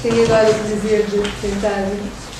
Tenho agora o prazer de apresentar o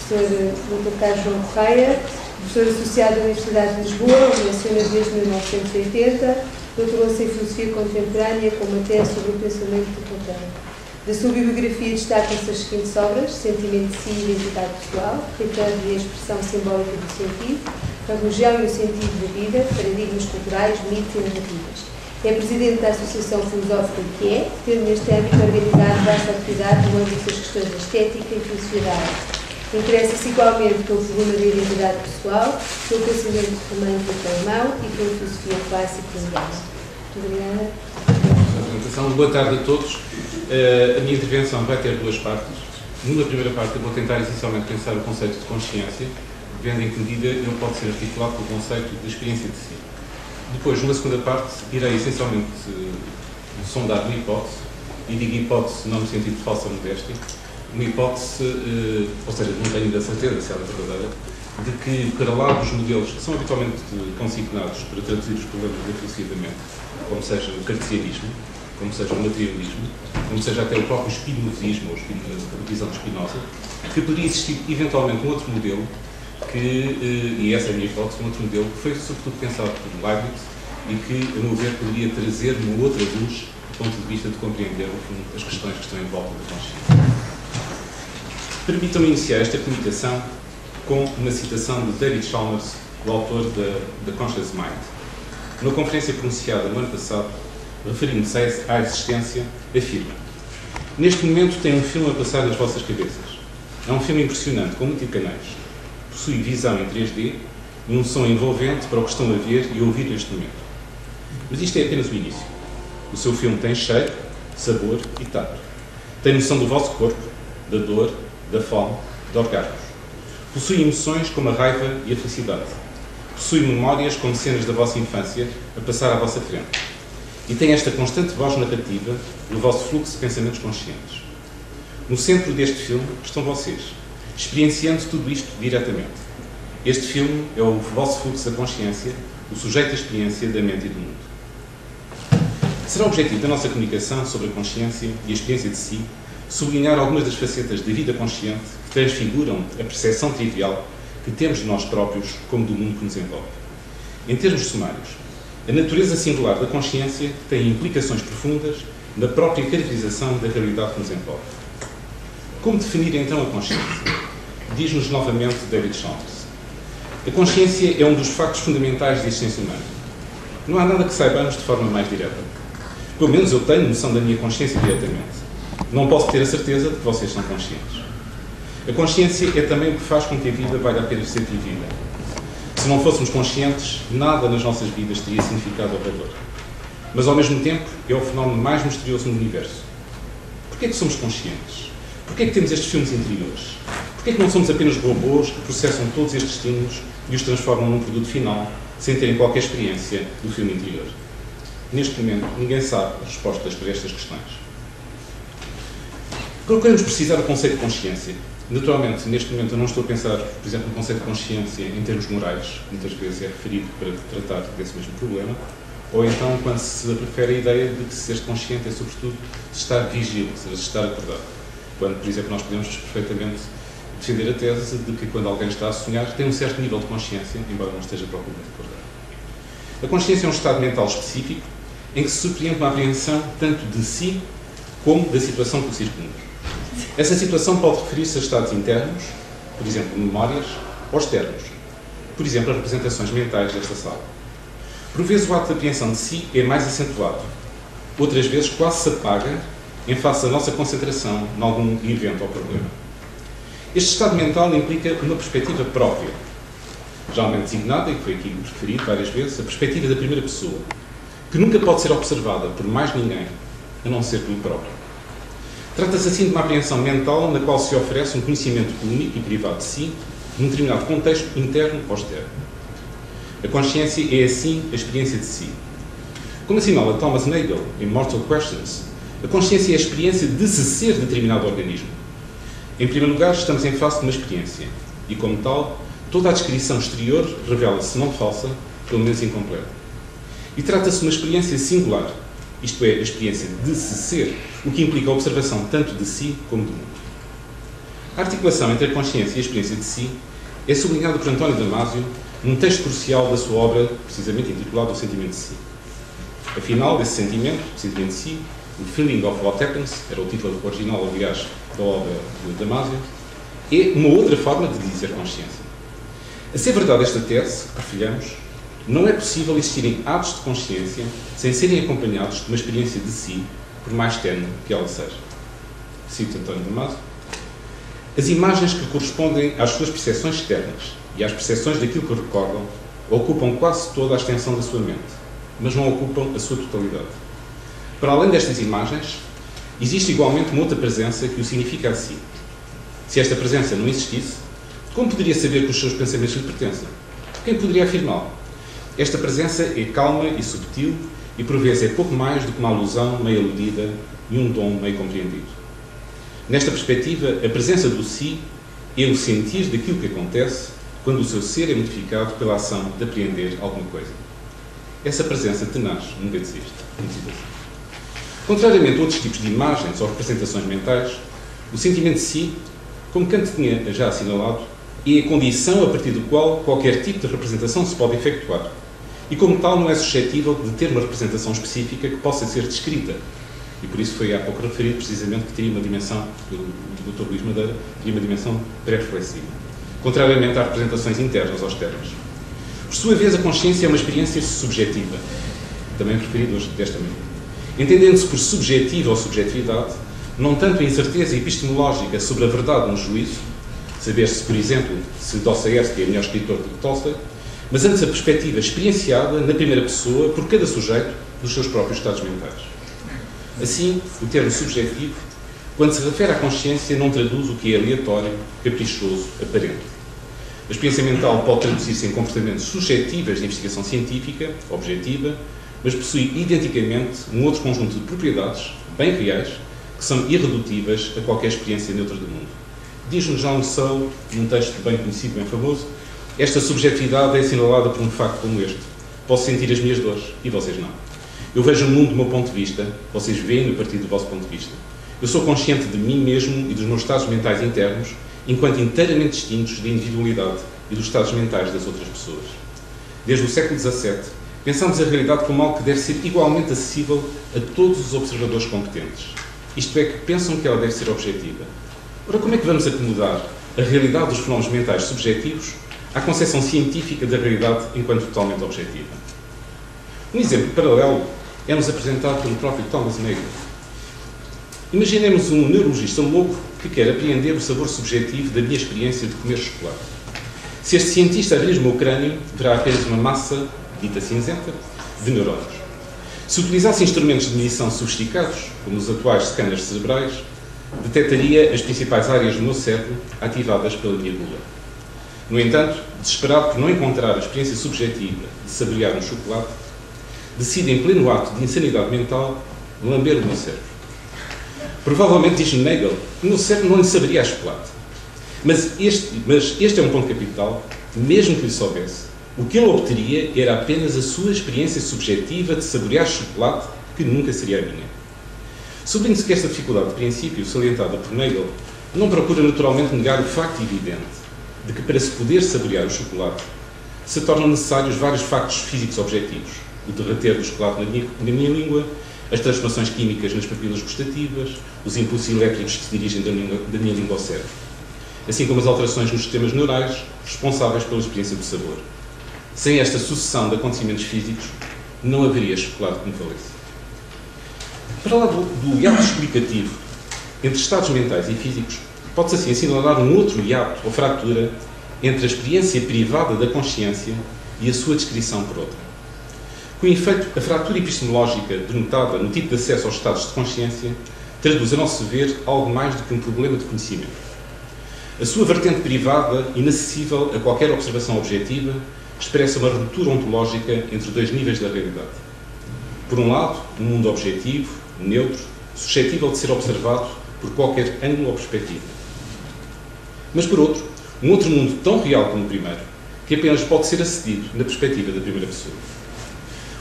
professor Dr. Carlos João Correia, professor associado da Universidade de Lisboa, onde leciona desde 1980, doutorou-se em Filosofia Contemporânea com uma tese sobre o pensamento contemporâneo. Da sua bibliografia destacam-se as seguintes obras: Sentimento de Si e Identidade Pessoal, Retorno e a Expressão Simbólica do Sentido, A Religião e o Sentido da Vida, Paradigmas Culturais, Mitos e Narrativas. É presidente da Associação Filosófica que é, tendo neste âmbito organizado vasta atividade no âmbito das questões da estética e filosofia da arte. Interessa-se igualmente pelo problema da identidade pessoal, pelo pensamento romântico alemão e pela filosofia clássica indiana. Muito obrigada. Boa tarde a todos. A minha intervenção vai ter duas partes. Numa primeira parte eu vou tentar essencialmente pensar o conceito de consciência, vendo em que medida ele pode ser articulado com o conceito de experiência de si. Depois, numa segunda parte, irei essencialmente sondar uma hipótese, e digo hipótese não no sentido de falsa modéstia, uma hipótese, ou seja, não tenho ainda certeza se ela é verdadeira, de que, para lá dos modelos que são habitualmente consignados para traduzir os problemas da filosofia da mente, como seja o cartesianismo, como seja o materialismo, como seja até o próprio espinosismo, ou a visão de Spinoza, que poderia existir eventualmente um outro modelo, e essa é a minha hipótese, um outro modelo que foi sobretudo pensado por Leibniz e que, a meu ver, poderia trazer uma outra luz do ponto de vista de compreender as questões que estão em volta da consciência. Permitam-me iniciar esta comunicação com uma citação de David Chalmers, o autor da Conscious Mind. Numa conferência pronunciada no ano passado, referindo-se à existência, afirma: neste momento tem um filme a passar nas vossas cabeças. É um filme impressionante, com muitos canais. Possui visão em 3D e um som envolvente para o que estão a ver e a ouvir neste momento. Mas isto é apenas o início. O seu filme tem cheiro, sabor e tato. Tem noção do vosso corpo, da dor, da fome, de orgasmos. Possui emoções como a raiva e a felicidade. Possui memórias como cenas da vossa infância a passar à vossa frente. E tem esta constante voz narrativa no vosso fluxo de pensamentos conscientes. No centro deste filme estão vocês, experienciando tudo isto diretamente. Este filme é o vosso fluxo da consciência, o sujeito da experiência da mente e do mundo. Será o objetivo da nossa comunicação sobre a consciência e a experiência de si sublinhar algumas das facetas da vida consciente que transfiguram a percepção trivial que temos de nós próprios como do mundo que nos envolve. Em termos sumários, a natureza singular da consciência tem implicações profundas na própria caracterização da realidade que nos envolve. Como definir então a consciência? Diz-nos novamente David Chalmers. A consciência é um dos factos fundamentais da existência humana. Não há nada que saibamos de forma mais direta. Pelo menos eu tenho noção da minha consciência diretamente. Não posso ter a certeza de que vocês são conscientes. A consciência é também o que faz com que a vida valha a pena ser vivida. Se não fôssemos conscientes, nada nas nossas vidas teria significado ou valor. Mas, ao mesmo tempo, é o fenómeno mais misterioso no universo. Porquê é que somos conscientes? Porquê é que temos estes filmes interiores? Porquê é que não somos apenas robôs que processam todos estes estímulos e os transformam num produto final, sem terem qualquer experiência do filme interior? Neste momento, ninguém sabe as respostas para estas questões. Procuramos precisar do conceito de consciência. Naturalmente, neste momento eu não estou a pensar, por exemplo, no conceito de consciência em termos morais, que muitas vezes é referido para tratar desse mesmo problema, ou então quando se prefere a ideia de que ser consciente é sobretudo de estar vigível, ou seja, de estar acordado. Quando, por exemplo, nós podemos perfeitamente defender a tese de que quando alguém está a sonhar tem um certo nível de consciência, embora não esteja propriamente acordado. A consciência é um estado mental específico em que se surpreende uma apreensão tanto de si como da situação que o circunda. Essa situação pode referir-se a estados internos, por exemplo, memórias, ou externos, por exemplo, as representações mentais desta sala. Por vezes o ato de apreensão de si é mais acentuado, outras vezes quase se apaga em face da nossa concentração em algum evento ou problema. Este estado mental implica uma perspectiva própria, geralmente designada, e que foi aqui referido várias vezes, a perspectiva da primeira pessoa, que nunca pode ser observada por mais ninguém, a não ser pelo próprio. Trata-se assim de uma apreensão mental na qual se oferece um conhecimento único e privado de si, num determinado contexto interno ou externo. A consciência é, assim, a experiência de si. Como assinala Thomas Nagel, em Mortal Questions, a consciência é a experiência de se ser determinado organismo. Em primeiro lugar, estamos em face de uma experiência, e, como tal, toda a descrição exterior revela-se não falsa, pelo menos incompleta. E trata-se de uma experiência singular, isto é, a experiência de se ser, o que implica a observação tanto de si como do mundo. A articulação entre a consciência e a experiência de si é sublinhada por António Damasio num texto crucial da sua obra, precisamente intitulado O Sentimento de Si. Afinal, esse sentimento, o sentimento de si, o Feeling of What Happens, era o título original, aliás, da obra de Damasio, é uma outra forma de dizer consciência. A ser verdade esta tese, que partilhamos, não é possível existirem atos de consciência sem serem acompanhados de uma experiência de si, por mais tenue que ela seja. Cito António Damasio. As imagens que correspondem às suas percepções externas e às percepções daquilo que recordam ocupam quase toda a extensão da sua mente, mas não ocupam a sua totalidade. Para além destas imagens, existe igualmente uma outra presença que o significa a si. Se esta presença não existisse, como poderia saber que os seus pensamentos lhe pertencem? Quem poderia afirmá-lo? Esta presença é calma e subtil e, por vezes, é pouco mais do que uma alusão meio aludida e um dom meio compreendido. Nesta perspectiva, a presença do si é o sentir daquilo que acontece quando o seu ser é modificado pela ação de apreender alguma coisa. Essa presença tenaz nunca desiste. Contrariamente a outros tipos de imagens ou representações mentais, o sentimento de si, como Kant tinha já assinalado, é a condição a partir do qual qualquer tipo de representação se pode efetuar e, como tal, não é suscetível de ter uma representação específica que possa ser descrita. E por isso foi há pouco referido precisamente que teria uma dimensão, pelo Dr. Luís Madeira, teria uma dimensão pré-reflexiva, contrariamente às representações internas ou externas. Por sua vez, a consciência é uma experiência subjetiva, também referido hoje desta maneira. Entendendo-se por subjetiva ou subjetividade, não tanto a incerteza epistemológica sobre a verdade no juízo, saber-se, por exemplo, se Dostoiévski é melhor escritor do que Tolstói, mas antes a perspectiva experienciada na primeira pessoa por cada sujeito dos seus próprios estados mentais. Assim, o termo subjetivo, quando se refere à consciência, não traduz o que é aleatório, caprichoso, aparente. A experiência mental pode traduzir-se em comportamentos suscetíveis de investigação científica, objetiva, mas possui identicamente um outro conjunto de propriedades, bem reais, que são irredutíveis a qualquer experiência neutra do mundo. Diz-nos Jean Rousseau, num texto bem conhecido, bem famoso, esta subjetividade é assinalada por um facto como este. Posso sentir as minhas dores e vocês não. Eu vejo o mundo do meu ponto de vista, vocês veem-no a partir do vosso ponto de vista. Eu sou consciente de mim mesmo e dos meus estados mentais internos, enquanto inteiramente distintos da individualidade e dos estados mentais das outras pessoas. Desde o século XVII, pensamos a realidade como algo que deve ser igualmente acessível a todos os observadores competentes. Isto é, que pensam que ela deve ser objetiva. Ora, como é que vamos acomodar a realidade dos fenómenos mentais subjetivos à concepção científica da realidade enquanto totalmente objetiva? Um exemplo paralelo é-nos apresentado pelo próprio Thomas Nagel. Imaginemos um neurologista louco que quer apreender o sabor subjetivo da minha experiência de comer chocolate. Se este cientista abrir o meu crânio, verá apenas uma massa, dita cinzenta, de neurónios. Se utilizasse instrumentos de medição sofisticados, como os atuais scanners cerebrais, detectaria as principais áreas do meu cérebro ativadas pela minha gula. No entanto, desesperado por não encontrar a experiência subjetiva de saborear um chocolate, decide, em pleno ato de insanidade mental, lamber o meu cérebro. Provavelmente, diz Nagel, que o meu cérebro não lhe saberia a chocolate. Mas este é um ponto capital, mesmo que lhe soubesse. O que ele obteria era apenas a sua experiência subjetiva de saborear chocolate, que nunca seria a minha. Sublinho-se que esta dificuldade de princípio, salientada por Nagel, não procura naturalmente negar o facto evidente de que, para se poder saborear o chocolate, se tornam necessários vários factos físicos objetivos: o derreter do chocolate na minha língua, as transformações químicas nas papilas gustativas, os impulsos elétricos que se dirigem da minha língua ao cérebro, assim como as alterações nos sistemas neurais responsáveis pela experiência do sabor. Sem esta sucessão de acontecimentos físicos, não haveria chocolate que me valesse. Para lá do hiato explicativo entre estados mentais e físicos, pode-se assim assinalar um outro hiato ou fratura entre a experiência privada da consciência e a sua descrição por outra. Com efeito, a fratura epistemológica denotada no tipo de acesso aos estados de consciência traduz, a nosso ver, algo mais do que um problema de conhecimento. A sua vertente privada, inacessível a qualquer observação objetiva, expressa uma ruptura ontológica entre dois níveis da realidade. Por um lado, um mundo objetivo, neutro, suscetível de ser observado por qualquer ângulo ou perspectiva. Mas, por outro, um outro mundo tão real como o primeiro, que apenas pode ser acedido na perspectiva da primeira pessoa.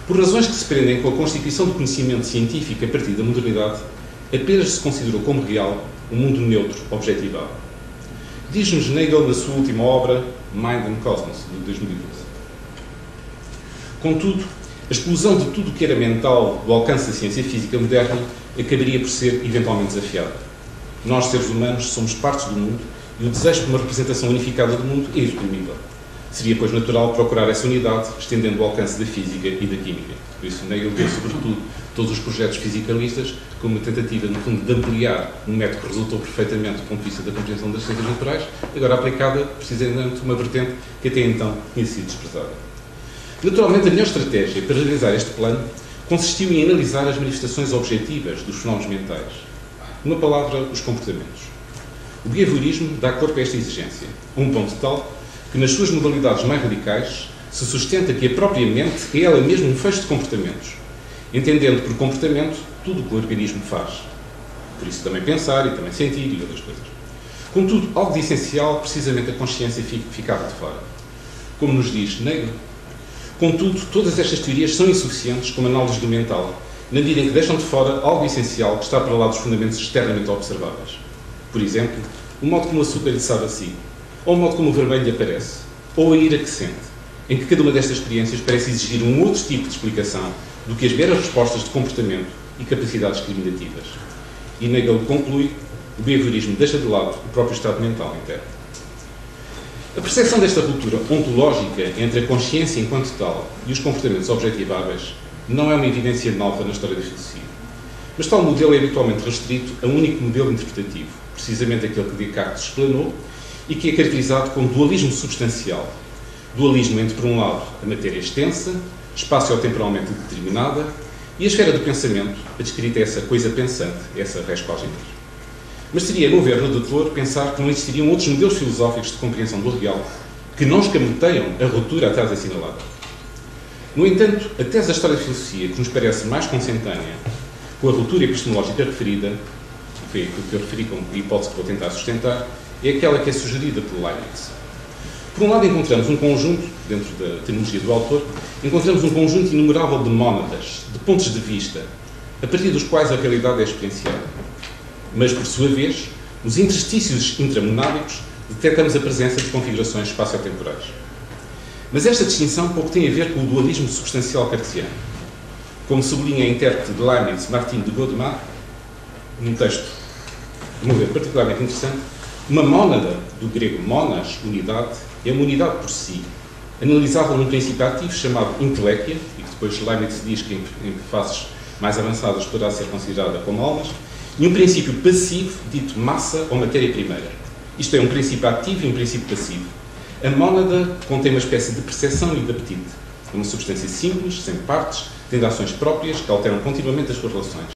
Por razões que se prendem com a constituição do conhecimento científico a partir da modernidade, apenas se considerou como real um mundo neutro, objetivável. Diz-nos Hegel na sua última obra, Mind and Cosmos, de 2012. Contudo, a explosão de tudo o que era mental do alcance da ciência física moderna acabaria por ser eventualmente desafiada. Nós, seres humanos, somos partes do mundo e o desejo de uma representação unificada do mundo é irreprimível. Seria, pois, natural procurar essa unidade, estendendo o alcance da física e da química. Por isso, Hegel vê, sobretudo, todos os projetos fisicalistas como uma tentativa, no fundo, de ampliar um método que resultou perfeitamente do ponto de vista da compreensão das ciências naturais, agora aplicada, precisamente, uma vertente que até então tinha sido desprezada. Naturalmente, a melhor estratégia para realizar este plano consistiu em analisar as manifestações objetivas dos fenómenos mentais. Numa palavra, os comportamentos. O behaviorismo dá corpo a esta exigência, a um ponto tal que, nas suas modalidades mais radicais, se sustenta que a própria mente é ela mesma um fecho de comportamentos, entendendo por comportamento tudo o que o organismo faz. Por isso também pensar e também sentir e outras coisas. Contudo, algo de essencial, precisamente a consciência ficava de fora. Como nos diz Hegel, contudo, todas estas teorias são insuficientes como análise do mental, na medida em que deixam de fora algo essencial que está para lá dos fundamentos externamente observáveis. Por exemplo, o modo como o açúcar lhe sabe a si, ou o modo como o vermelho lhe aparece, ou a ira que sente, em que cada uma destas experiências parece exigir um outro tipo de explicação do que as meras respostas de comportamento e capacidades discriminativas. E Hegel conclui, o behaviorismo deixa de lado o próprio estado mental interno. A percepção desta ruptura ontológica entre a consciência enquanto tal e os comportamentos objetiváveis não é uma evidência nova na história da filosofia. Mas tal modelo é habitualmente restrito a um único modelo interpretativo, precisamente aquele que Descartes explanou e que é caracterizado como dualismo substancial. Dualismo entre, por um lado, a matéria extensa, espaço-temporalmente determinada, e a esfera do pensamento, a descrita essa coisa pensante, essa res cognitus. Mas seria, a meu ver, redutor pensar que não existiriam outros modelos filosóficos de compreensão do real que não escamoteiam a ruptura atrás assinalada. No entanto, a tese da história da filosofia que nos parece mais consentânea com a ruptura epistemológica referida, que foi aquilo que eu referi como hipótese que vou tentar sustentar, é aquela que é sugerida por Leibniz. Por um lado, encontramos um conjunto, dentro da terminologia do autor, encontramos um conjunto inumerável de mónadas, de pontos de vista, a partir dos quais a realidade é experienciada. Mas, por sua vez, nos interstícios intramonádicos, detectamos a presença de configurações espaço-temporais. Mas esta distinção pouco tem a ver com o dualismo substancial cartesiano. Como sublinha a intérprete de Leibniz, Martin de Godemar, num texto, a meu ver, particularmente interessante, uma mónada, do grego monas, unidade, é uma unidade por si, analisável num princípio ativo chamado inteléquia, e que depois Leibniz diz que em fases mais avançadas poderá ser considerada como almas, e um princípio passivo, dito massa ou matéria primeira. Isto é, um princípio ativo e um princípio passivo. A mónada contém uma espécie de percepção e de apetite. É uma substância simples, sem partes, tendo ações próprias que alteram continuamente as suas relações.